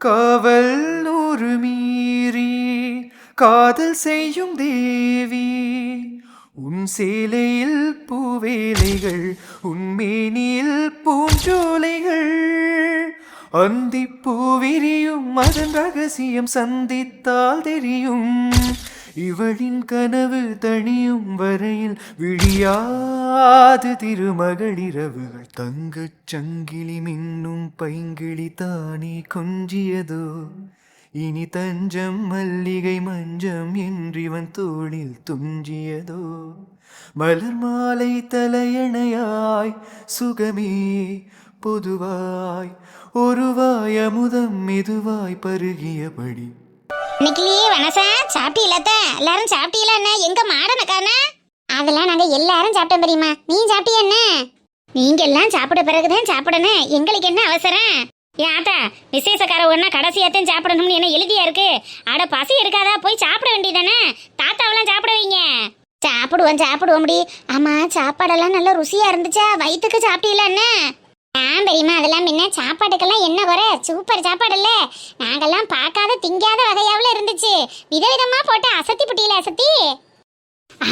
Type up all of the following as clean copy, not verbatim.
காவல் நூறு மீறி காதல் செய்யும் தேவி, உன் சேலையில் பூவேலைகள், உன்மேனியில் பூஞ்சோலைகள், அந்தி பூவிரியும் அதன் ரகசியம் சந்தித்தால் தெரியும். இவளின் கனவு தணியும் வரையில் விழியாது திருமகளிரவுகள். தங்கச் சங்கிலி மின்னும் பைங்கிளி தானே கொஞ்சியதோ, இனி தஞ்சம் மல்லிகை மஞ்சம் என்றிவன் தோளில் துஞ்சியதோ. மலர் மாலை தலையணையாய் சுகமே பொதுவாய் ஒருவாய் அமுதம் மெதுவாய் பருகியபடி. இன்னைக்கு வனசா சாப்பிட்டீங்களா? எல்லாரும் சாப்பிட்டீங்களா? என்ன எங்க மாடனக்கானா? அதெல்லாம் நாங்க எல்லாரும் சாப்பிட்டோம் தெரியுமா. நீ சாப்பிட்டியா? என்ன நீங்க எல்லாம் சாப்பிட பிறகுதான் சாப்பிடணும், எங்களுக்கு என்ன அவசரம்? ஏட்டா விசேஷக்காரவன்னா கடைசியாத்தான் சாப்பிடணும்னு என்ன எழுதியா இருக்கு? அட பசி எடுக்காதா, போய் சாப்பிட வேண்டியதானே. தாத்தாவெல்லாம் சாப்பிட வைங்க. சாப்பிடுவோம் சாப்பிடுவோம் முடி. ஆமா, சாப்பாடெல்லாம் நல்லா ருசியா இருந்துச்சா? வயிற்றுக்கு சாப்பிட்டீங்களா? என்ன பெரியமா அதெல்லாம் முன்ன சாப்பாட்டுக்கெல்லாம் என்ன குறை? சூப்பர் சாப்பாடு இல்ல. நாங்கெல்லாம் பார்க்காத திங்காத வகையாவில் இருந்துச்சு. விதவிதமா போட்டு அசத்தி புட்டியில அசத்தி.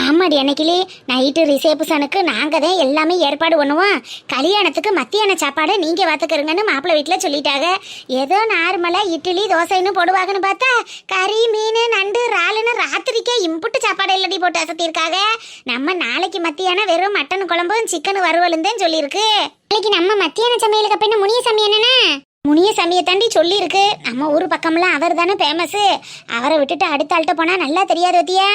ஆமாடி, அன்னைக்கிலே நைட்டு ரிசப்ஷனுக்கு நாங்க தான் எல்லாமே ஏற்பாடு பண்ணுவோம். கல்யாணத்துக்கு மத்தியான சாப்பாடு நீங்க பார்த்துக்கிறங்கன்னு மாப்பிள்ளை வீட்டில் சொல்லிட்டாங்க. ஏதோ நார்மலா இட்லி தோசைன்னு போடுவாங்கன்னு பார்த்தா கறி மீன் நண்டு இறாலுன்னு ராத்திரிக்கே இம்புட்டு சாப்பாடு இல்லடி போட்டு அசத்திருக்காங்க. நம்ம நாளைக்கு மத்தியானம் வெறும் மட்டன் குழம்பும் சிக்கன் வறுவலும் தான் சொல்லியிருக்கு. நாளைக்கு நம்ம மத்தியான சமையலுக்கு அப்ப என்ன முனிய சமையல் என்னன்னா முனிய சமைய தாண்டி சொல்லியிருக்கு. நம்ம ஊர் பக்கம்லாம் அவர் தானே ஃபேமஸ். அவரை விட்டுட்டு அடுத்த ஆள்கிட்ட போனா நல்லா தெரியாது வத்தியா.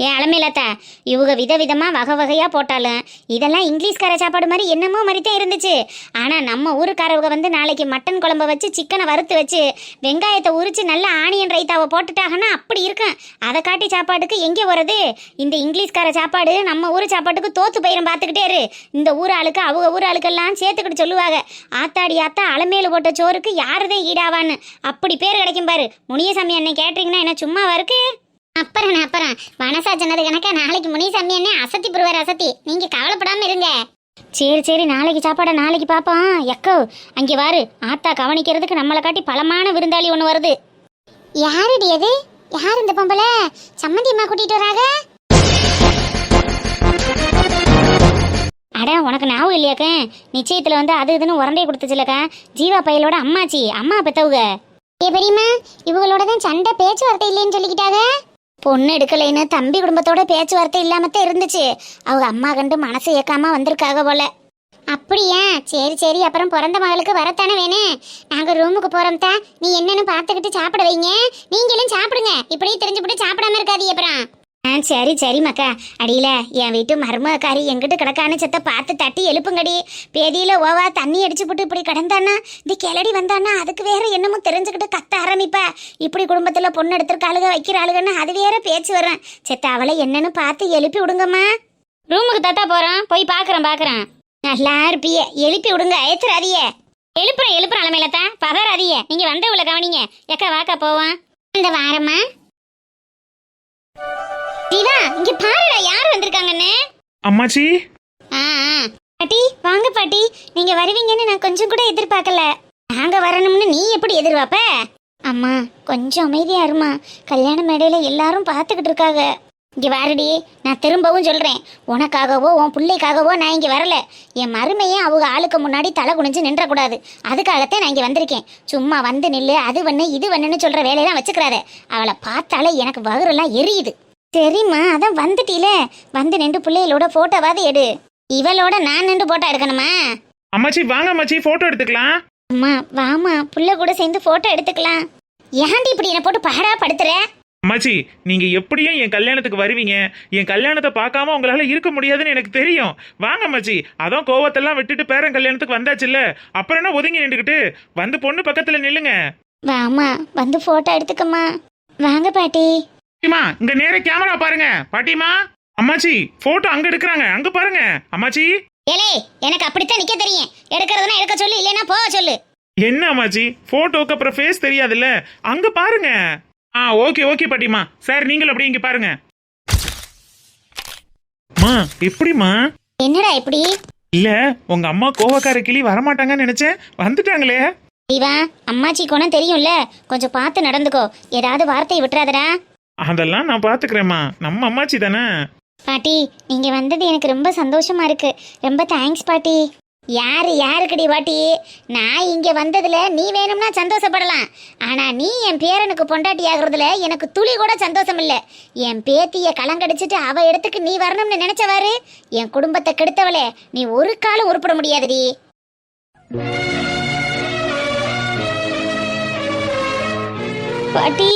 ஏன் அலமையிலத்தா இவங்க விதவிதமா வகை வகையா போட்டாலும் இதெல்லாம் இங்கிலீஷ்கார சாப்பாடு மாதிரி என்னமோ மாதிரி தான் இருந்துச்சு. ஆனா நம்ம ஊருக்காரவங்க வந்து நாளைக்கு மட்டன் குழம்பு வச்சு சிக்கனை வறுத்து வச்சு வெங்காயத்தை உரிச்சு நல்ல ஆனியன் ரைத்தாவை போட்டுட்டாங்கன்னா அப்படி இருக்கும். அதை காட்டி சாப்பாட்டுக்கு எங்கே வருது? இந்த இங்கிலீஷ்கார சாப்பாடு நம்ம ஊர் சாப்பாட்டுக்கு தோத்து போயிடும். பார்த்துக்கிட்டே இரு. இந்த ஊர் ஆளுக்கு அவங்க ஊர் ஆளுக்கெல்லாம் சேர்த்துக்கிட்டு சொல்லுவாங்க, ஆத்தாடி ஆத்தா அலமேலு போட்ட சோறுக்கு யாருதான் ஈடாவான்னு. அப்படி பேர் கிடைக்கும் பாரு. முனியசாமி அண்ணன் கேட்டீங்கன்னா என்ன சும்மாவா இருக்கு? அப்புறம் வனசா சொன்னது கணக்கா நாளைக்கு முனிசாமி அண்ணன் அசத்தி புருவார் அசத்தி. நீங்க கவலைப்படாம இருங்க. சரி நாளைக்கு சாப்பாடை நாளைக்கு பாப்போம். எக்கோ அங்கே வாரு, ஆத்தா கவனிக்கிறதுக்கு நம்மளை காட்டி பலமான விருந்தாளி ஒன்று வருது. யாருடி அது? யார் இந்த பொம்பளை? சம்மந்தி அம்மா கூட்டிட்டு வராங்க. அட உனக்கு ஞாபகம் இல்லையாக்க? நிச்சயத்துல வந்து அது இதுன்னு உரண்டை கொடுத்துச்சுலக்கா. ஜீவா பையலோட அம்மாச்சி, அம்மா பெத்தவுக. பெரியம்மா இவங்களோட தான் சண்டை பேச்சுவார்த்தை இல்லைன்னு சொல்லிக்கிட்டாங்க. பொண்ணு எடுக்கலைன்னு தம்பி குடும்பத்தோட பேச்சுவார்த்தை இல்லாமத்தான் இருந்துச்சு. அவங்க அம்மா கண்டு மனசு ஏக்காம வந்திருக்காங்க போல. அப்படியா? சரி அப்புறம் பிறந்த மகளுக்கு வரத்தானே வேணும். நாங்க ரூமுக்கு போறோம் தான். நீ என்னன்னு பார்த்துக்கிட்டு சாப்பிட வைங்க. நீங்களும் சாப்பிடுங்க. இப்படியே தெரிஞ்சுபிட்டு சாப்பிடாம இருக்காதீங்க அப்புறம். சரி மக்கா. அடியில என் வீட்டு மருமக்காரி எங்கிட்டு கிடக்கான்னு செத்த பார்த்து தட்டி எழுப்புங்கடி. பேதியில ஓவா தண்ணி அடிச்சு போட்டு இப்படி கிடந்தானா இந்த கிளடி வந்தானா அதுக்கு வேற என்னமோ தெரிஞ்சுக்கிட்டு கத்த ஆரம்பிப்பா. இப்படி குடும்பத்துல பொண்ணு எடுத்திருக்காளுக வைக்கிற ஆளுகன்னு அது வேற பேச்சு வரும். செத்த அவளை என்னன்னு பார்த்து எழுப்பி விடுங்கம்மா. ரூமுக்கு தாத்தா போறோம், போய் பாக்குறேன். நல்லா இருப்பிய, எழுப்பி விடுங்க. ஏத்துறாதிய. எழுப்புறேன் அலமையிலத்தான் பதறாதிய. நீங்க வந்த உள்ள கவனிங்க. எக்கா வாக்கா போவான். இந்த வாரம்மா தீவா இங்க பாருடா, யார் வந்திருக்காங்கன்னு. அம்மாச்சி. பாட்டி வாங்க பாட்டி. நீங்க வருவீங்கன்னு நான் கொஞ்சம் கூட எதிர்பார்க்கல. நாங்க வரணும்னு நீ எப்படி எதிர்பார்ப்ப? அம்மா கொஞ்சம் அமைதியா இருமா. கல்யாண மேடையில எல்லாரும் பார்த்துக்கிட்டு இருக்காங்க. இங்க வாருடி, நான் திரும்பவும் சொல்றேன், உனக்காகவோ உன் பிள்ளைக்காகவோ நான் இங்க வரல. என் மருமையே அவங்க ஆளுக்கு முன்னாடி தலை குனிஞ்சு நின்றக்கூடாது. அதுக்காகத்தான் நான் இங்க வந்திருக்கேன். சும்மா வந்து நில்லு, அது பண்ணு இது பண்ணுன்னு சொல்ற வேலையெல்லாம் வச்சுக்கிறாரு. அவளை பார்த்தாலே எனக்கு வகுரெல்லாம் எரியுது. சரிம்மா, அதான் வந்துட்டீல, வந்து நின்று பிள்ளைகளோட போட்டோவாது எடு. இவளோட நான் நின்று போட்டோ எடுக்கணுமா? அம்மாச்சி வாங்க அம்மாச்சி, போட்டோ எடுத்துக்கலாம். அம்மா வாமா, புள்ள கூட சேர்ந்து போட்டோ எடுத்துக்கலாம். ஏன்டி இப்படி என்ன போட்டு பாடா படுத்துற? அம்மாச்சி நீங்க எப்படியும் என் கல்யாணத்துக்கு வருவீங்க. என் கல்யாணத்தை பார்க்காம உங்களால இருக்க முடியாதுன்னு எனக்கு தெரியும். வாங்க அம்மாச்சி. அதான் கோவத்தெல்லாம் விட்டுட்டு பேரன் கல்யாணத்துக்கு வந்தாச்சுல்ல, அப்புறம் என்ன ஒதுங்கி நின்றுக்கிட்டு வந்து பொண்ணு பக்கத்துல நில்லுங்க. வாமா, வந்து போட்டோ எடுத்துக்கம்மா. வாங்க பாட்டி. இங்க நேர கேமரா பாருங்க பாட்டிமா. அம்மாச்சி போட்டோ அங்க எடுக்கிறாங்க, அங்க பாருங்க. அம்மாச்சி ஏலே, எனக்கு அப்படித்தான் நிக்க தெரியும். எடுக்கிறதுனா எடுக்க சொல்லு. போக சொல்லு. என்ன அம்மாச்சி, போட்டோக்கு அப்புறம் ஃபேஸ் தெரியாதுல்ல, அங்க பாருங்க. ஓகே ஓகே பாட்டிமா. சார் நீங்களும் அப்படியே இங்க பாருங்க. மா எப்படிமா? என்னடா இப்படி? இல்ல உங்க அம்மா கோவக்கார கிளி வரமாட்டாங்கன்னு நினைச்சேன், வந்துட்டாங்களே. இவா அம்மாச்சி குணம் தெரியும்ல, கொஞ்சம் பார்த்து நடந்துக்கோ. ஏதாவது வார்த்தையை விட்டுறாதடா. அதெல்லாம் நான் பாத்துக்கிறேம்மா, நம்ம அம்மாச்சி தானே. பாட்டி நீங்க வந்தது எனக்கு ரொம்ப சந்தோஷமா இருக்கு. ரொம்ப தேங்க்ஸ் பாட்டி. யாருக்குடி பாட்டி? நான் இங்க வந்ததுல நீ வேணும்னா சந்தோஷப்படலாம். ஆனா நீ என் பேரனுக்கு பொண்டாட்டி ஆகுறதுல எனக்கு துளி கூட சந்தோஷம் இல்ல. என் பேத்திய கலங்கடிச்சிட்டு அவ இடத்துக்கு நீ வரணும்னு நினைச்சவாரு என் குடும்பத்தை கெடுத்தவளே, நீ ஒரு காலம் உருப்பட முடியாதுடி. பாட்டி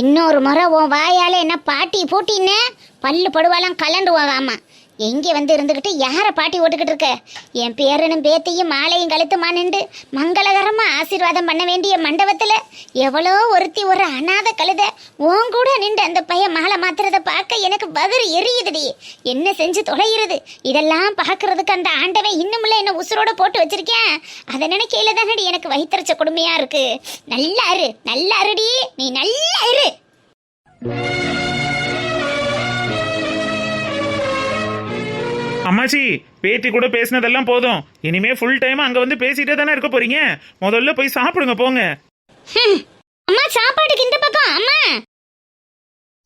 இன்னொரு முறை உன் வாயால என்ன பாட்டி பூட்டின்னு பல்லு படுவாலாம் கலண்டுவாகாமா. எங்கே வந்து இருந்துக்கிட்டு யாரை பாட்டி ஓட்டுக்கிட்டு இருக்க? என் பேரனும் பேத்தையும் மாலையும் கழுத்துமா நின்று மங்களகரமா ஆசீர்வாதம் பண்ண வேண்டிய மண்டபத்துல எவ்வளோ ஒருத்தி ஒரு அனாத கழுத உன் கூட நின்று அந்த பையன் மாலை மாத்துறத பார்க்க எனக்கு பகிர் எரியுதுடி. என்ன செஞ்சு தொலைகிறது? இதெல்லாம் பார்க்கறதுக்கு அந்த ஆண்டவன் இன்னும்ல என்ன உசுரோட போட்டு வச்சிருக்கேன். அதை நினைக்கையில தானடி எனக்கு வயிற்றுச்ச கொடுமையா இருக்கு. நல்லா இருடி, நீ நல்லா இரு. அம்மாச்சி பேத்தி கூட பேசினதெல்லாம் போதும். இனிமே ஃபுல் டைம் அங்க வந்து பேசிட்டே தானே இருக்க போறீங்க. முதல்ல போய் சாப்பிடுங்க போங்க. அம்மா சாப்பாட்டுக்கு இந்த பக்கம். அம்மா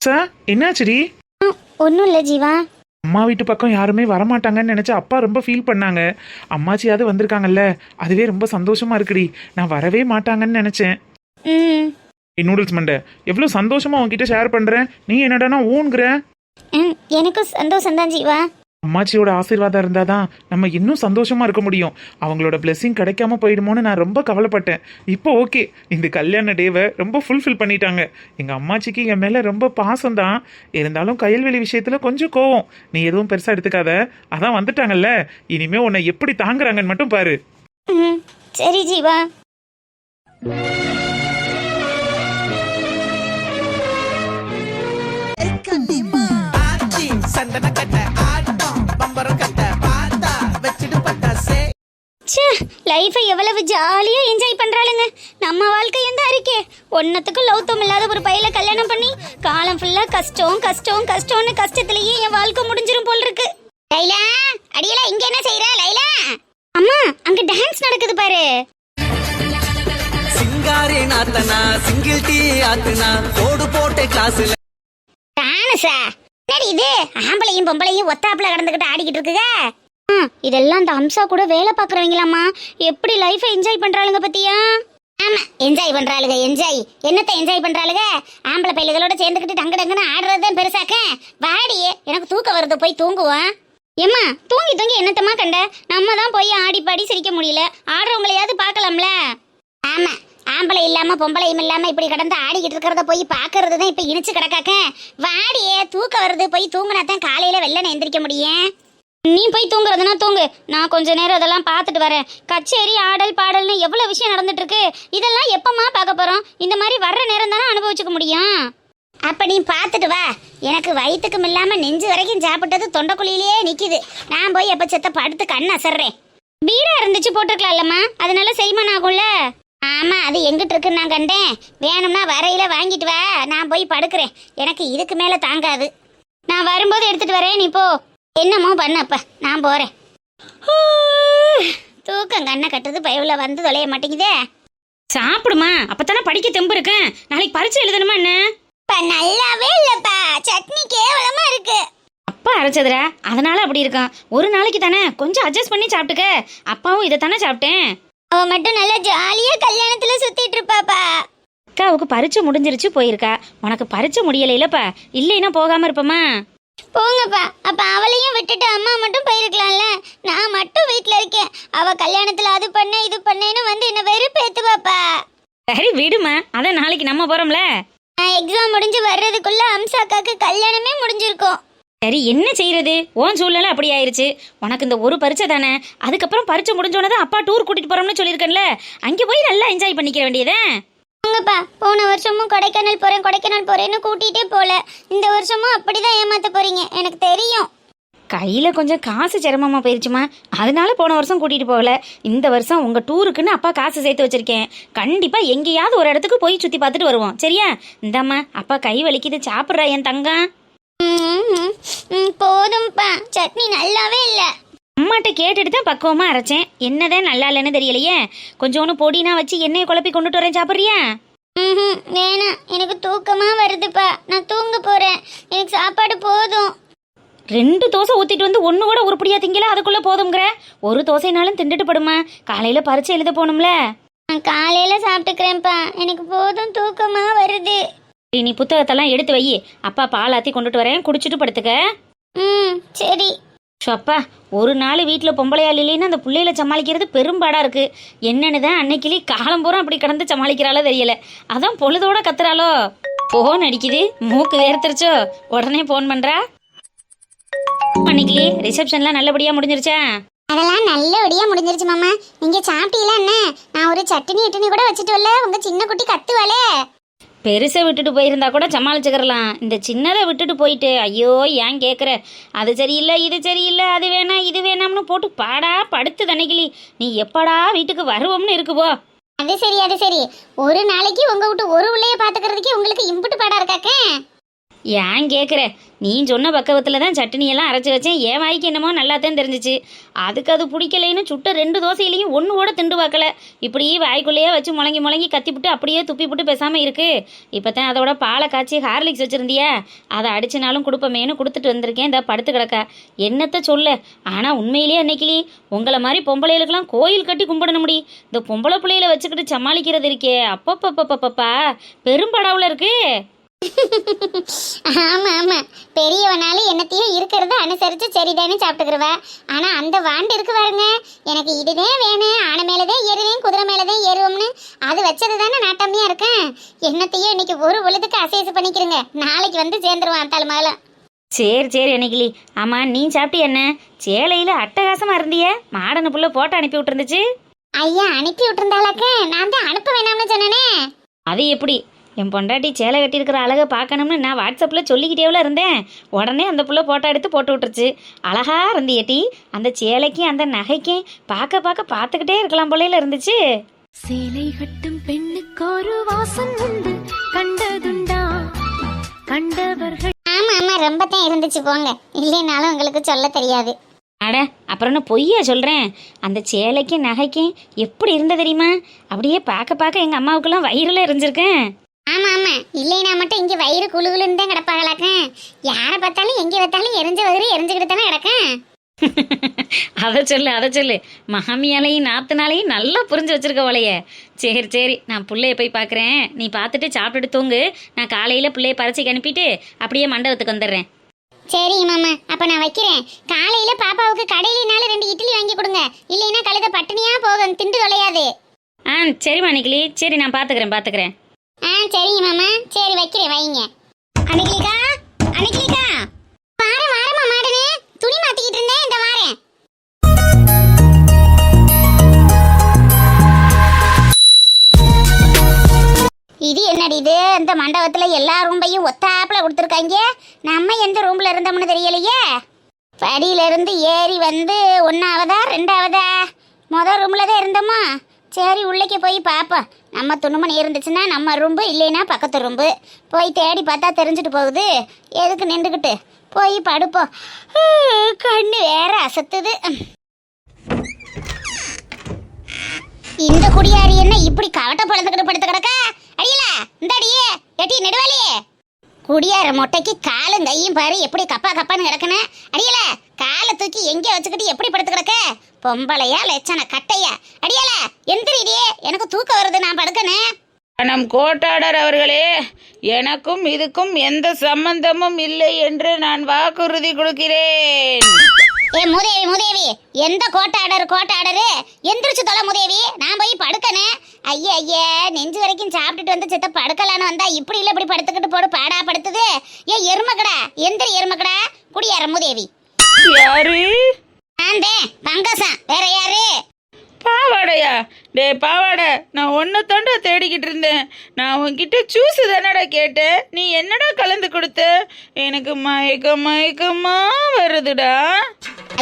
சார் என்னாச்சுடி? ஒன்னும் இல்ல ஜீவா. அம்மா வீட்டு பக்கம் யாருமே வரமாட்டாங்கன்னு நினைச்சு அப்பா ரொம்ப ஃபீல் பண்ணாங்க. அம்மாச்சியாவது வந்திருக்காங்கல்ல, அதுவே ரொம்ப சந்தோஷமா இருக்குடி. நான் வரவே மாட்டாங்கன்னு நினைச்சேன். நூடுல்ஸ் மண்டை எவ்வளவு சந்தோஷமா உன்கிட்ட ஷேர் பண்றேன், நீ என்னடானா ஊன்கிற. எனக்கும் சந்தோஷம் தான் ஜீவா. அம்மாச்சியோட ஆசீர்வாதம் இருந்தாதான் நம்ம இன்னும் சந்தோஷமா இருக்க முடியும். அவங்களோட பிளெஸிங் கிடைக்காம போயிடுமோன்னு நான் ரொம்ப கவலைப்பட்டேன். இப்போ ஓகே, இந்த கல்யாண டேவை ரொம்ப ஃபுல்ஃபில் பண்ணிட்டாங்க. எங்க அம்மாச்சிக்கு என் மேல ரொம்ப பாசம் தான், இருந்தாலும் கயல்வெளி விஷயத்துல கொஞ்சம் கோவம். நீ எதுவும் பெருசா எடுத்துக்காத, அதான் வந்துட்டாங்கல்ல, இனிமே உன்னை எப்படி தாங்குறாங்கன்னு மட்டும் பாரு. சரி ஜீவா. சந்தன கட்ட ஆட்டம் பம்பரம் கட்ட பாத்தா வச்சிட்டு பட்டாசே. லைஃபை எவ்வளவு ஜாலியா என்ஜாய் பண்றாளுங்க. நம்ம வாழ்க்கையும் தான் இருக்கே. ஒன்னத்துக்கும் லௌத்தம் இல்லாத ஒரு பையல கல்யாணம் பண்ணி காலம் ஃபுல்லா கஷ்டம் கஷ்டம் கஷ்டம்னு கஷ்டத்திலேயே என் வாழ்க்கை முடிஞ்சிரும் போல் இருக்கு. லைலா அடியலா இங்க என்ன செய்யற? லைலா அம்மா அங்க டான்ஸ் நடக்குது பாரு. சிங்காரி நாத்தனா சிங்கிள் டீ ஆத்துனா போடு போட்ட கிளாஸ்ல டான்ஸா? என்னடி இது? ஆம்பளையும் பொம்பளையும் ஒத்தாப்புல கடந்துகிட்டு ஆடிக்கிட்டு இருக்குங்க. இதெல்லாம் அந்த அம்சா கூட வேலை பாக்குறவங்களாமா. எப்படி லைஃபை என்ஜாய் பண்றாளுங்க பத்தியா? ஆமா என்ஜாய் பண்றாளுங்க. என்ஜாய் என்னத்தை என்ஜாய் பண்றாளுங்க? ஆம்பளை பையல்களோட சேர்ந்துக்கிட்டு டங்கு டங்குன்னு ஆடுறதுதான் பெருசாக்க. வாடியே எனக்கு தூக்கம் வருது, போய் தூங்குவான். ஏம்மா தூங்கி தூங்கி என்னத்தம்மா கண்ட? நம்ம தான் போய் ஆடி பாடி சிரிக்க முடியல, ஆடுறவங்களையாவது பார்க்கலாம்ல. ஆமா ஆம்பளை இல்லாம பொம்பளையும் இல்லாம இப்படி கடந்து ஆடிக்கிட்டு இருக்கிறத போய் பாக்குறது தான் இப்ப இனிச்சு கிடக்காக்க. வாடியே தூக்கம் வருது, போய் தூங்குனா தான் காலையில வெள்ளனை எந்திரிக்க முடியும். நீ போய் தூங்குறதுனா தூங்கு, நான் கொஞ்ச நேரம் அதெல்லாம் பார்த்துட்டு வரேன். கச்சேரி ஆடல் பாடல்னு எவ்வளவு விஷயம் நடந்துட்டு இருக்கு. இதெல்லாம் எப்பமா பார்க்க போறோம்? இந்த மாதிரி வர்ற நேரம் தானே அனுபவிச்சுக்க முடியும். அப்ப நீ பார்த்துட்டு வா. எனக்கு வயிற்றுக்கும் இல்லாம நெஞ்சு வரைக்கும் சாப்பிட்டது தொண்டைக்குழியிலேயே நிக்குது. நான் போய் எப்ப செத்த படுத்து கண் அசர்றேன். வீடா இருந்துச்சு போட்டிருக்கலாம்லம்மா, அதனால செரிமானம் ஆகும்ல. ஆமா அது எங்கிட்டு இருக்குன்னு நான் கண்டேன். வேணும்னா வரையில வாங்கிட்டு வா, நான் போய் படுக்கிறேன். எனக்கு இதுக்கு மேல தாங்காது. நான் வரும்போது எடுத்துட்டு வரேன், நீ போ. என்னமோ பண்ணப்ப நான் போறேன். தூக்கம் கண்ணை கட்டுறது பயவுல வந்து தொலைய மாட்டேங்குதே. சாப்பிடுமா, அப்பதானே படிக்க தெம்பு இருக்கு. நாளைக்கு பரிச்சை எழுதணுமா என்ன? நல்லாவே இல்லப்பா, சட்னி கேவலமா இருக்கு. அப்பா அரைச்சதுரா, அதனால அப்படி இருக்கான். ஒரு நாளைக்கு தானே, கொஞ்சம் அட்ஜஸ்ட் பண்ணி சாப்பிட்டுக்க. அப்பாவும் இதை தானே சாப்பிட்டேன். அவ மட்டும் நல்லா ஜாலியா கல்யாணத்துல சுத்திட்டு இருப்பாப்பா. அக்காவுக்கு பரிச்சை முடிஞ்சிருச்சு போயிருக்கா. உனக்கு பரிச்சை முடியலைலப்பா, இல்லைன்னா போகாம இருப்பமா. போங்கப்பா. அப்ப அவளையும் விட்டுட்டு அம்மா மட்டும் போயிருக்கலாம்ல. நான் மட்டும் வீட்டுல இருக்கேன். அவ கல்யாணத்துல அது பண்ண இது பண்ணேன்னு வந்து என்ன வெறுப்பேத்துவாப்பா. சரி விடுமா, அதான் நாளைக்கு நம்ம போறோம்ல. எக்ஸாம் முடிஞ்சு வர்றதுக்குள்ள அம்சாக்காக்கு கல்யாணமே முடிஞ்சிருக்கும். சரி என்ன செய்யறது, உன் சூழ்நிலை அப்படி ஆயிருச்சு. உனக்கு இந்த ஒரு பரிச்சை தானே, அதுக்கப்புறம் பரிச்சை முடிஞ்சோன்னதான் அப்பா டூர் கூட்டிட்டு போறோம்னு சொல்லியிருக்கேன்ல, அங்கே போய் நல்லா என்ஜாய் பண்ணிக்க வேண்டியதே. போங்கப்பா. போன வருஷமும் கொடைக்கானல் போறேன்னு கூட்டிகிட்டே போல. இந்த வருஷமும் அப்படிதான் ஏமாத்த போறீங்க எனக்கு தெரியும். கையில கொஞ்சம் காசு சிரமமா போயிருச்சுமா, அதனால போன வருஷம் கூட்டிட்டு போகல. இந்த வருஷம் உங்க டூருக்குன்னு அப்பா காசு சேர்த்து வச்சிருக்கேன். கண்டிப்பா எங்கேயாவது ஒரு இடத்துக்கு போய் சுத்தி பார்த்துட்டு வருவோம், சரியா? இந்தாம்மா, அப்பா கை வலிக்குது, சாப்பிட்றா என் தங்கம். போதும்பா, சட்னி நல்லாவே இல்ல. அம்மாட்ட கேட்டுட்டு தான் பக்குவமா அரைச்சேன். என்னதான் நல்லா இல்லைன்னு தெரியலையே. கொஞ்சோன்னு பொடினா வச்சு எண்ணெயை குழப்பி கொண்டுட்டு வரேன், சாப்பிட்றியா? வேணாம், எனக்கு தூக்கமா வருதுப்பா, நான் தூங்க போறேன். எனக்கு சாப்பாடு போதும். 2 தோசை ஊத்திட்டு வந்து ஒண்ணு கூட உருப்படியா திங்கல, அதுக்குள்ள போதுங்கிற. ஒரு தோசைனாலும் திண்டுட்டு படுமா, காலையில பரீட்சை எழுத போகணும்ல. நான் காலையில சாப்பிட்டுக்கிறேன்ப்பா, எனக்கு போதும், தூக்கமா வருது. நீ புத்தகத்தெல்லாம் எடுத்து வை, அப்பா பாலாத்தி கொண்டுட்டு வரேன், குடிச்சிட்டு படுத்துக்க. சரி. அப்பா, ஒரு நாள் வீட்டில் பொம்பளையாள் இல்லைன்னா அந்த பிள்ளையில சமாளிக்கிறது பெரும்பாடா இருக்கு. என்னன்னு தான் அன்னைக்கிளி காலம் பூரா அப்படி கடந்து சமாளிக்கிறாளோ தெரியல. அதான் பொழுதோட கத்துறாளோ. போன் அடிக்குது, மூக்கு வேர்த்துருச்சோ, உடனே போன் பண்றா. அன்னைக்கிளி ரிசப்ஷன்லாம் நல்லபடியா முடிஞ்சிருச்சா? அதெல்லாம் நல்லபடியா முடிஞ்சிருச்சு மாமா. நீங்க சாப்பிட்டீங்களா என்ன? நான் ஒரு சட்னி இட்னி கூட வச்சுட்டு வரல, உங்க சின்ன குட்டி கத்துவாளே. பெருசை விட்டுட்டு போயிருந்தா கூட சமாளிச்சுக்கிறலாம். இந்த சின்னதை விட்டுட்டு போயிட்டு ஐயோ ஏன் கேட்குற? அது சரியில்லை, இது சரியில்லை, அது வேணாம், இது வேணாம்னு போட்டு பாடா படுத்து தன்னைக்கிளி. நீ எப்படா வீட்டுக்கு வருவோம்னு இருக்குப்போ. அது சரி. ஒரு நாளைக்கு உங்க விட்டு ஒரு உள்ளைய பாத்துக்கிறதுக்கே உங்களுக்கு இம்புட்டு பாடா இருக்காக்க. ஏன் கேட்குற? நீ சொன்ன பக்கவத்தில் தான் சட்னியெல்லாம் அரைச்சி வச்சேன். என் வாய்க்கு என்னமோ நல்லா தான் தெரிஞ்சிச்சு. அதுக்கு அது பிடிக்கலைன்னு சுட்ட 2 தோசையிலையும் ஒன்று கூட திண்டு பார்க்கல. இப்படி வாய்க்குள்ளேயே வச்சு முழங்கி கத்திவிட்டு அப்படியே துப்பிவிட்டு பேசாமல் இருக்கு. இப்போ தான் அதோட பாலை காய்ச்சி ஹார்லிக்ஸ் வச்சுருந்தியா, அதை அடிச்சுனாலும் கொடுப்பமேனு கொடுத்துட்டு வந்திருக்கேன். இந்த படுத்து கிடக்கா. என்னத்த சொல்ல? ஆனால் உண்மையிலேயே அன்னைக்கிளி உங்களை மாதிரி பொம்பளைகளுக்கெல்லாம் கோயில் கட்டி கும்பிடணும் முடி. இந்த பொம்பளை பிள்ளையில வச்சுக்கிட்டு சமாளிக்கிறது இருக்கே, அப்பப்பப்பப்பப்பா பெரும்படாவில் இருக்கு. ஆமா, பெரியவனாலும் என்னத்தையும் இருக்கிறத அனுசரிச்சு சரிதானே சாப்பிட்டுக்கிறவ. ஆனா அந்த வாண்டு இருக்கு பாருங்க, எனக்கு இதுதான் வேணும், ஆனை மேலதான் ஏறுவேன், குதிரை மேலதான் ஏறுவோம்னு அது வச்சது தானே நாட்டம்மையா இருக்கேன். என்னத்தையும் இன்னைக்கு ஒரு பொழுதுக்கு அசைஸ் பண்ணிக்கிறேங்க, நாளைக்கு வந்து சேர்ந்துருவான் தலைமாலம். சரி அன்னைக்கிளி. ஆமா, நீ சாப்பிட்டி என்ன? சேலையில அட்டகாசமா இருந்திய, மாடனு புள்ள போட்டோ அனுப்பி விட்டுருந்துச்சு. ஐயா அனுப்பி விட்டுருந்தாளாக்க, நான் தான் அனுப்ப வேணாம்னு சொன்னேனே. அது எப்படி? என் பொண்டாட்டி சேலை கட்டியிருக்கிற அழகை பார்க்கணும்னு நான் வாட்ஸ்அப்பில் சொல்லிக்கிட்டேவில் இருந்தேன். உடனே அந்த புள்ள போட்டோ எடுத்து போட்டு விட்டுருச்சு. அழகா இருந்தியட்டி. அந்த சேலைக்கும் அந்த நகைக்கும் பார்த்துக்கிட்டே இருக்கலாம் போலையில இருந்துச்சு. சேலை கட்டும் பெண்ணுக்கு ஒரு வாசம் உண்டு, கண்டதுண்டா கண்டவர்கள். ஆமா ரொம்ப தான் இருந்துச்சு போங்க, இல்லைனாலும் உங்களுக்கு சொல்ல தெரியாது. அட, அப்புறம் நான் பொய்யா சொல்கிறேன்? அந்த சேலைக்கும் நகைக்கும் எப்படி இருந்த தெரியுமா? அப்படியே பார்க்க எங்கள் அம்மாவுக்கெல்லாம் வயிறுல எரிஞ்சிருக்கேன். ஆமா இல்லைனா மட்டும் இங்க வயிறு குழுகுலுன்னு தான் கிடப்பாங்களாக்க. யாரை பார்த்தாலும் எங்கே பார்த்தாலும் எரிஞ்ச வயிறு எரிஞ்சுக்கிட்டு தானே கிடக்கேன். அதை சொல்லு. மாமியாலையும் நாத்தனாலையும் நல்லா புரிஞ்சு வச்சிருக்க போலைய. சரி, நான் பிள்ளைய போய் பார்க்குறேன். நீ பார்த்துட்டு சாப்பிட்டுட்டு தூங்கு. நான் காலையில் பிள்ளைய பறிச்சுக்கு அனுப்பிட்டு அப்படியே மண்டபத்துக்கு வந்துடுறேன். சரி மாமா, அப்ப நான் வைக்கிறேன். காலையில பாப்பாவுக்கு கடையிலனாலும் 2 இட்லி வாங்கி கொடுங்க, இல்லைன்னா கழுத பட்டினியா போகும், திண்டு தொலையாது. சரிம்மா அன்னைக்கிளி. சரி, நான் பார்த்துக்கிறேன். சரிங்க மாமா. சரி வைக்கிறேன், வைங்க. அன்னைக்கிளிக்கா வாரமா மாடனே, துணி மாத்திக்கிட்டு இருந்தேன், இந்த வாரேன். இது என்னடி இது? இந்த மண்டபத்துல எல்லா ரூம்பையும் ஒத்தாப்புல கொடுத்துருக்காங்க. நம்ம எந்த ரூம்ல இருந்தோம்னு தெரியலையே. படியில இருந்து ஏறி வந்து 1ஆவதா 2ஆவதா? முதல் ரூம்ல தான் இருந்தோமா. சரி, உள்ளே போய் பார்ப்போம். நம்ம துணுமணி இருந்துச்சுன்னா நம்ம ரூம்பு, இல்லைன்னா பக்கத்து ரூம்பு. போய் தேடி பார்த்தா தெரிஞ்சுட்டு போகுது. எதுக்கு நின்றுக்கிட்டு போய் படுப்போம். கண்ணு வேற அசத்துது. இந்த குடியாரி என்ன இப்படி கவட்ட பழந்துக்கிட்டு படுத்து கிடக்க? அடியல இந்த அடியே எட்டி நெடுவாளியே. குடியார மொட்டைக்கு காலும் கையும் பாரு எப்படி கப்பான்னு கிடக்குன்னு. அடியல காலை தூக்கி எங்கே வச்சுக்கிட்டு எப்படி படுத்து கிடக்க? பொம்பளையா லட்சண கட்டையா? அடியல எந்திரிடியே, எனக்கு தூக்கம் வருது, நான் படுக்கணும். நம் கோட்டாடர் அவர்களே, எனக்கும் இதுக்கும் எந்த சம்பந்தமும் இல்லை என்று நான் வாக்குறுதி கொடுக்கிறேன். ஏ மூதேவி, எந்த கோட்டாடரு எந்திரிச்சு தொலை மூதேவி, நான் போய் படுக்கணும். ஐயே நெஞ்சு வரைக்கும் சாப்பிட்டுட்டு வந்து சித்த படுக்கலான்னு வந்தா இப்படி இல்லை இப்படி படுத்துக்கிட்டு போடு பாடா படுத்துது. ஏ எருமக்கடா, எந்திரி எருமக்கடா, குடியார மூதேவி. யாரு? ஆந்தே பங்கசம், வேற யாரு? பாவாடையா? டேய் பாவாடை, நான் ஒன்றை தாண்டா தேடிக்கிட்டு இருந்தேன். நான் உன்கிட்ட ஜூஸ் தானடா கேட்டேன், நீ என்னடா கலந்து கொடுத்த? எனக்கு மயக்கமா வருதுடா.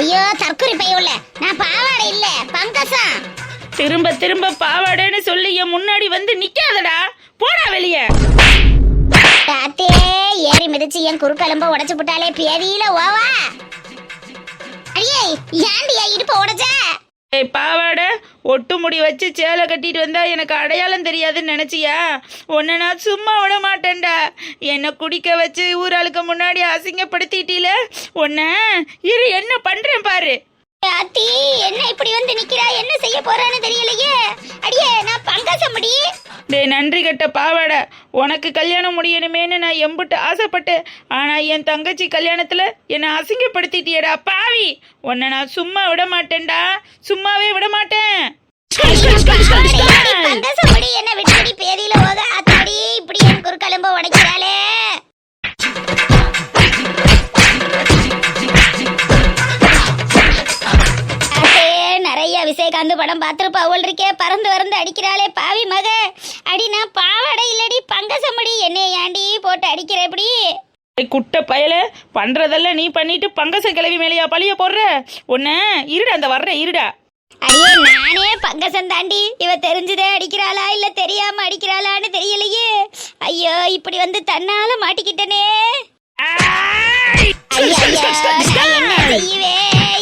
ஐயோ தற்கொலை பையுள்ள, நான் பாவாடை இல்ல பங்கசா. திரும்ப திரும்ப பாவாடைன்னு சொல்லி என் முன்னாடி வந்து நிக்காதடா, போடா வெளியே. தாத்தே ஏறி மிதிச்சு என் குறுக்கெலும்ப உடைச்சு விட்டாலே பேதியில ஓவா. அடியே ஏண்டியா இடுப்ப உடைச்ச? ஏய் பாவாடை, ஒட்டு முடி வச்சு சேலை கட்டிட்டு வந்தா எனக்கு அடையாளம் தெரியாதுன்னு நினைச்சியா? உன்னை நான் சும்மா விட மாட்டேன்டா. என்னை குடிக்க வச்சு ஊராளுக்கு முன்னாடி அசிங்கப்படுத்திட்டீல, உன்னை இரு என்ன பண்றேன் பாரு. தாத்தி என்ன இப்படி வந்து நிக்கிறா, என்ன செய்ய போறான்னு தெரியலையே. அடியே நான் பங்கசமுடி. டேய் நன்றி கட்ட பாவாடை, உனக்கு கல்யாணம் முடியணுமேனு நான் எம்புட்டு ஆசைப்பட்டேன். ஆனா என் தங்கச்சி கல்யாணத்துல என்னை அசிங்கப்படுத்திட்டியடா பாவி. உன்னை நான் சும்மா விட மாட்டேன்டா, சும்மாவே விட மாட்டேன். பங்கசமுடி என்ன விட்டுடி பேதியில ஓக. அத்தாடி இப்படி என் குறுக்கெலும்ப உடைக்கிறாளே. நிறைய விஜயகாந்த் படம் பார்த்துருப்பா அவள் இருக்கே, பறந்து பறந்து அடிக்கிறாளே பாவி மக. அடி நான் பாவாடை இல்லடி பங்கசமுடி, என்னை ஏண்டி போட்டு அடிக்கிற இப்படி? குட்டை பயல, பண்றதெல்லாம் நீ பண்ணிட்டு பங்கச கிளவி மேலையா பழிய போடுற? உன்ன இருடா, அந்த வர்ற இருடா. அடியே நானே பங்கசம் தாண்டி, இவ தெரிஞ்சுதே அடிக்கிறாளா இல்ல தெரியாம அடிக்கிறாளான்னு தெரியலையே. ஐயோ இப்படி வந்து தன்னால மாட்டிக்கிட்டனே. என்ன செய்யவே,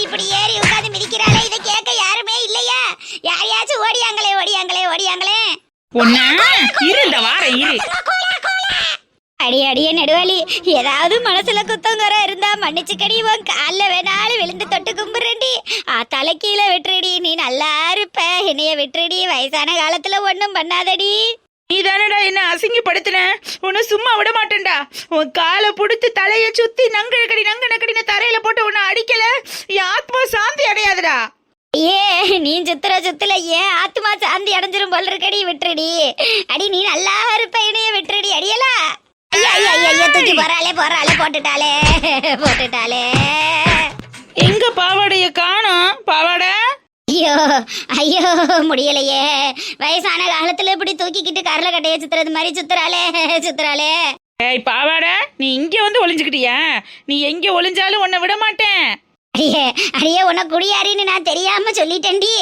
இப்படி ஏறி உட்காந்து மிதிக்கிறாளே, இதை கேட்க யாருமே இல்லையா? யாரையாச்சும் ஓடியாங்களே ஓடியாங்களே ஓடியாங்களே. இருந்த வார இரு. அடியே நெடுவாளி, ஏதாவது மனசுல குத்தங்குற இருந்தா மன்னிச்சுக்கடி, உன் காலில் வேணாலும் விழுந்து தொட்டு கும்பிடுறேன்டி. தலை கீழே விட்டுறடி, நீ நல்லா இருப்ப. என்னைய விட்டுறடி, வயசான காலத்துல ஒண்ணும் பண்ணாதடி. நீ தானடா என்ன அசிங்கப்படுத்தின, உன்னை சும்மா விட மாட்டேன்டா. உன் காலை புடித்து தலைய சுத்தி நங்கனக்கடின்னு தரையில போட்டு உன்னை அடிக்கல, என் ஆத்மா சாந்தி அடையாதுடா. ஏ நீ சுத்துல ஏன் ஆத்மா சாந்தி அடைஞ்சிரும் போல இருக்கடி, விட்டுறடி. அடி நீ நல்லா இருப்ப, என்னைய விட்டுறடி. அடியலா தூக்கி போறாளே போட்டுட்டாளே. எங்க பாவாடைய காணோம்? பாவாடை ஐயோ முடியலையே, வயசான காலத்துல இப்படி தூக்கிக்கிட்டு கரல கட்டைய சுத்துறது மாதிரி சுத்துறாளே. ஏய் பாவாடை, நீ இங்க வந்து ஒளிஞ்சுக்கிட்டியா? நீ எங்க ஒளிஞ்சாலும் உன்னை விட மாட்டேன். அடியே உன்னை குடியாரின்னு நான் தெரியாம சொல்லிட்டேன்டி,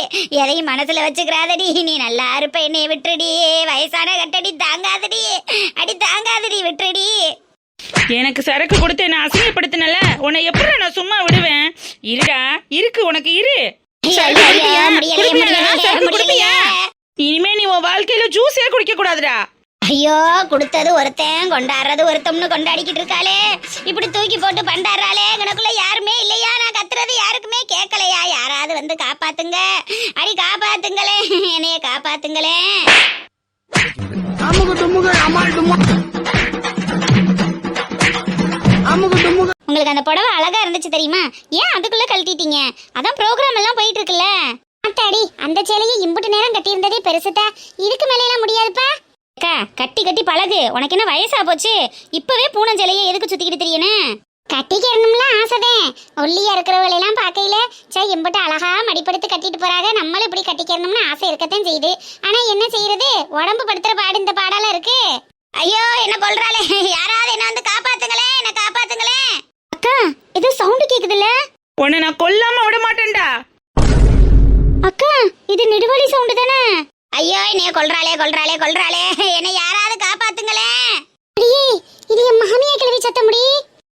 எதையும் மனசுல வச்சுக்கிறாதடி. நீ நல்லா இருப்ப, என்னைய விட்டுறடி. வயசான கட்டடி தாங்காதடி, அடி தாங்காதடி, விட்டுறடி. எனக்கு சரக்கு கொடுத்து என்ன அசிங்கப்படுத்தினல, உன்னை எப்படி நான் சும்மா விடுவேன்? இருடா இருக்கு, உனக்கு இரு. இனிமே நீ உன் வாழ்க்கையில ஜூஸே குடிக்க கூடாதுடா. ஐயோ கொடுத்தது ஒருத்தன், கொண்டாடுறது ஒருத்தம்னு கொண்டாடிக்கிட்டு இருக்காளே, இப்படி தூக்கி போட்டு பண்டாடுறாளே. எனக்குள்ள யாருமே இல்லையா? நான் கத்துறது யாருக்குமே கேட்கலையா? யாராவது வந்து காப்பாத்துங்க, அடி காப்பாத்துங்களே, என்னைய காப்பாத்துங்களே. உங்களுக்கு அந்த புடவை அழகா இருந்துச்சு தெரியுமா? ஏன் அதுக்குள்ள கழட்டிட்டீங்க? அதான் ப்ரோக்ராம் எல்லாம் போயிட்டு இருக்குல்ல. அத்தாடி அந்த சேலையை இம்புட்டு நேரம் கட்டி இருந்ததே பெருசுதா, இதுக்கு மேல எல்லாம் முடியாதுப்பா. அக்கா கட்டி பழகு, உனக்கு என்ன வயசா போச்சு? இப்பவே பூனஞ்சலையை எதுக்கு சுத்திக்கிட்டு தெரியனே? கட்டிக்கணும்ல ஆசைதான். ஒல்லியா இருக்கிறவங்களெல்லாம் பார்க்கையில சே எம்பிட்டு அழகா மடிப்படுத்து கட்டிட்டு போறாங்க, நம்மளும் இப்படி கட்டிக்கணும்னு ஆசை இருக்கத்தான் செய்யுது. ஆனா என்ன செய்யறது, உடம்பு படுத்துற பாடு இந்த பாடெல்லாம் இருக்கு. ஐயோ என்ன கொல்றாளே, யாராவது என்ன வந்து காப்பாத்துங்களே, என்ன காப்பாத்துங்களே. அக்கா ஏதோ சவுண்ட் கேக்குதுல்ல? உன்னை நான் கொல்லாம விட மாட்டேன்டா. அக்கா இது நெடுவாளி சவுண்ட் தானே? ஐயோ என்னைய கொல்றாளே, என்னை யாராவது காப்பாத்துங்களே. அடியே இது என் மாமியா கிழவி சத்தம் முடி.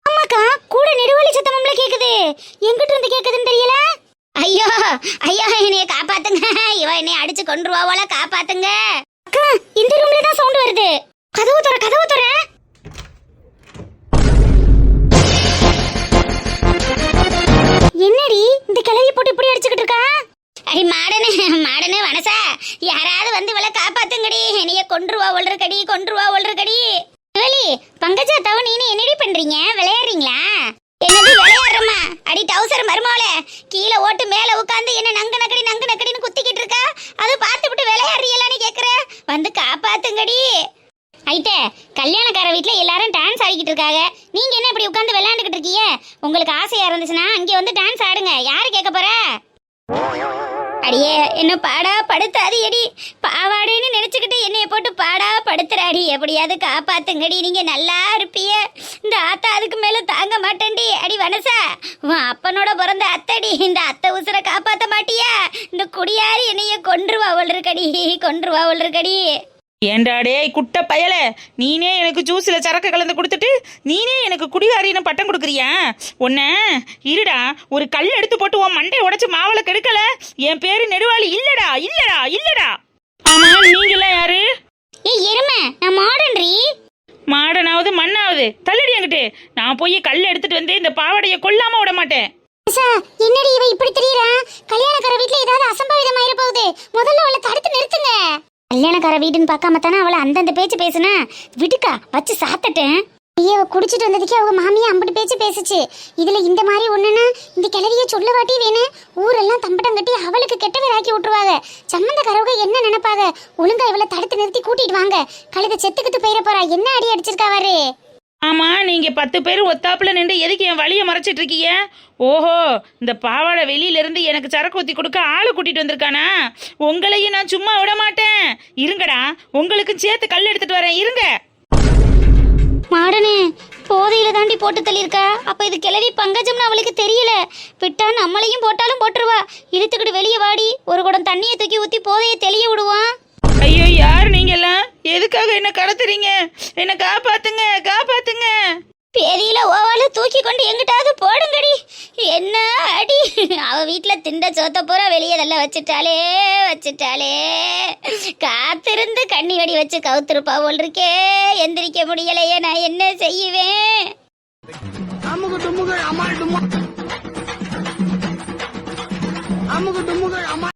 ஆமாக்கா கூட நெடுவாளி சத்தமும்ல கேக்குது, எங்கிட்ட இருந்து கேக்குதுன்னு தெரியல. ஐயோ என்னைய காப்பாத்துங்க, இவ என்னைய அடிச்சு கொன்றுவாவோல, காப்பாத்துங்க. அக்கா இந்த ரூம்ல தான் சவுண்ட் வருது, கதவு தர. என்னடி இந்த கிழவி போட்டு இப்படி அடிச்சுக்கிட்டு இருக்கா? அடி மாடனே வனசா, யாராவது வந்து இவளை காப்பாத்துங்கடி, என்னைய கொன்றுவா ஒல்றக்கடி. வேலி பங்கஜா தவ நீனு என்னடி பண்றீங்க, விளையாடுறீங்களா? என்னது விளையாடுறமா? அடி டவுசர் மருமோல கீழே ஓட்டு மேல உட்காந்து என்ன நங்கு நக்கடின்னு குத்திக்கிட்டு இருக்கா, அது பார்த்துவிட்டு விளையாடுறீங்களான்னு கேக்குற, வந்து காப்பாத்துங்கடி. ஐட்டே கல்யாணக்கார வீட்டுல எல்லாரும் டான்ஸ் ஆடிக்கிட்டு இருக்காங்க, நீங்க என்ன இப்படி உட்காந்து விளையாண்டுக்கிட்டு இருக்கீங்க? உங்களுக்கு ஆசையா இருந்துச்சுன்னா அங்கே வந்து டான்ஸ் ஆடுங்க, யாரு கேட்க போற? அடியே என்ன பாடா படுத்தாது அடி, பாவாடேன்னு நினைச்சுக்கிட்டு என்னைய போட்டு பாடா படுத்துறாடி. எப்படியாவது காப்பாத்துங்கடி, நீங்க நல்லா இருப்பிய. இந்த ஆத்தா அதுக்கு மேல தாங்க மாட்டேன்டி. அடி வனசா, உன் அப்பனோட பிறந்த அத்தடி, இந்த அத்தை உசுரை காப்பாத்த மாட்டியா? இந்த குடியாரி என்னைய கொன்றுவா இருக்கடி, கொன்றுவா இருக்கடி. ஏண்டாடே குட்ட பயல, நீனே எனக்கு ஜூஸ்ல சரக்கு கலந்து கொடுத்துட்டு நீனே எனக்கு குடிகாரின்னு பட்டம் கொடுக்குறியா? உன்ன இருடா, ஒரு கல் எடுத்து போட்டு உன் மண்டை உடைச்சு மாவளை கெடுக்கல. என் பேரு நெடுவாளி இல்லடா, இல்லடா, இல்லடா. ஆமா, நீங்கெல்லாம் யாரு? ஏய் எருமை, நான் மாடன்ரி. மாடனாவது மண்ணாவது தள்ளுடி என்கிட்ட. நான் போய் கல் எடுத்துட்டு வந்து இந்த பாவாடைய கொல்லாம விட மாட்டேன். என்னடி இவ இப்படி தெரியறா? கல்யாணக்கார வீட்ல ஏதாவது அசம்பாவிதம் ஆயிர போகுது. முதல்ல அவளை தடுத்து நிறுத்துங்க. கல்யாணக்கார வீடுன்னு பார்க்காம தானே அவளை அந்தந்த பேச்சு பேசுனா, விடுக்கா வச்சு சாத்தட்டேன். ஐயோ, குடிச்சிட்டு வந்ததுக்கே அவங்க மாமியா அம்பட்டு பேச்சு பேசுச்சு. இதுல இந்த மாதிரி ஒண்ணுன்னா இந்த கிளவிய சொல்ல வாட்டி வேணும். ஊரெல்லாம் தம்பட்டம் கட்டி அவளுக்கு கெட்ட பேர் ஆக்கி விட்டுருவாங்க. சம்மந்தக்காரவங்க என்ன நினைப்பாங்க? ஒழுங்கா இவளை தடுத்து நிறுத்தி கூட்டிட்டு வாங்க. கழுத செத்துக்கிட்டு போயிட போறா. என்ன அடி அடிச்சிருக்காவாரு? ஆமா, நீங்க 10 பேரும் ஒத்தாப்புல நின்று எதுக்கு என் வழியை மறைச்சிட்டு இருக்கீங்க? ஓஹோ, இந்த பாவாடை வெளியில இருந்து எனக்கு சரக்கு ஊத்தி கொடுக்க ஆளு கூட்டிட்டு வந்திருக்கானா? உங்களையும் நான் சும்மா விட மாட்டேன். இருங்கடா, உங்களுக்கும் சேர்த்து கல் எடுத்துட்டு வரேன், இருங்க. மாடனே, போதையில தாண்டி போட்டு தள்ளியிருக்கா. அப்ப இது கிளவி பங்கஜம்னு அவளுக்கு தெரியல. விட்டா நம்மளையும் போட்டாலும் போட்டுருவா. இழுத்துக்கிட்டு வெளியே வாடி, ஒரு குடம் தண்ணியை தூக்கி ஊத்தி போதையை தெளிய விடுவான். ஐயோ, யார் நீங்க எல்லாம்? எதுக்காக என்ன கடத்துறீங்க? என்ன காப்பாத்துங்க, காப்பாத்துங்க. பெரியல ஓவால தூக்கி கொண்டு எங்கிட்டாவது போடுங்கடி. என்ன அடி, அவ வீட்டுல திண்ட சோத்த பூரா வெளியே தள்ள வச்சுட்டாலே. காத்திருந்து கண்ணி வெடி வச்சு கவுத்திருப்பா போல் இருக்கே. எந்திரிக்க முடியலையே, நான் என்ன செய்வேன்? அமுகு டுமுகள் அமால் டுமா, அமுகு டுமுகள் அமால்.